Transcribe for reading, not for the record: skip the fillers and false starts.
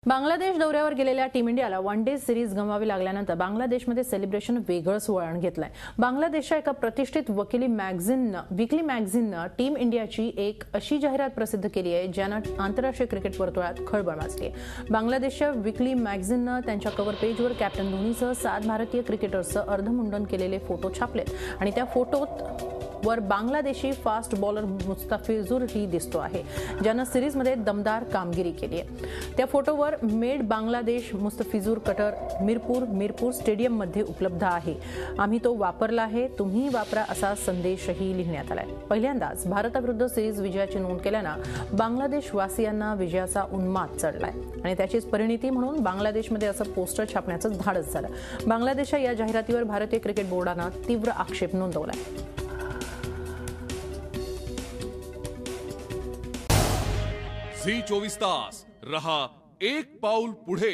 बांगलादेश दौऱ्यावर गेलेल्या टीम इंडियाला वन डे सिरीज गमवावी लागल्यानंतर बांगलादेशमध्ये सेलिब्रेशन वेगळंच वळण घेतलंय। बांगलादेशच्या एका प्रतिष्ठित वीकली मॅगझिननं टीम इंडियाची एक अशी जाहिरात प्रसिद्ध केली आहे ज्यानं आंतरराष्ट्रीय क्रिकेट वर्तुळात खळबळ माजली आहे। बांगलादेशच्या वीकली मॅगझिननं त्यांच्या कव्हर पेजवर कॅप्टन धोनीसह 7 भारतीय क्रिकेटर्सचं अर्धमुंडन केलेले फोटो छापलेत आणि त्या फोटोत वर बांगलादेशी फास्ट बॉलर मुस्तफिजुर ही दिसतो आहे, ज्यानं सिरीजमध्ये दमदार कामगिरी केली आहे। त्या फोटोवर मेड बांगलादेश मुस्तफिजुर कटर मीरपूर स्टेडियममध्ये उपलब्ध आहे। आम्ही तो वापरला आहे, तुम्ही वापरा असा संदेशही लिहिण्यात आलाय। पहिल्यांदाच भारताविरुद्ध सिरीज विजयाची नोंद केल्यानं बांगलादेश वासियांना विजयाचा उन्माद चढलाय आणि त्याचीच परिणिती म्हणून बांगलादेशमध्ये असं पोस्टर छापण्याचं धाडस झालं। बांगलादेशच्या या जाहिरातीवर भारतीय क्रिकेट बोर्डानं तीव्र आक्षेप नोंदवलाय। झी 24 तास रहा एक पाऊल पुढे।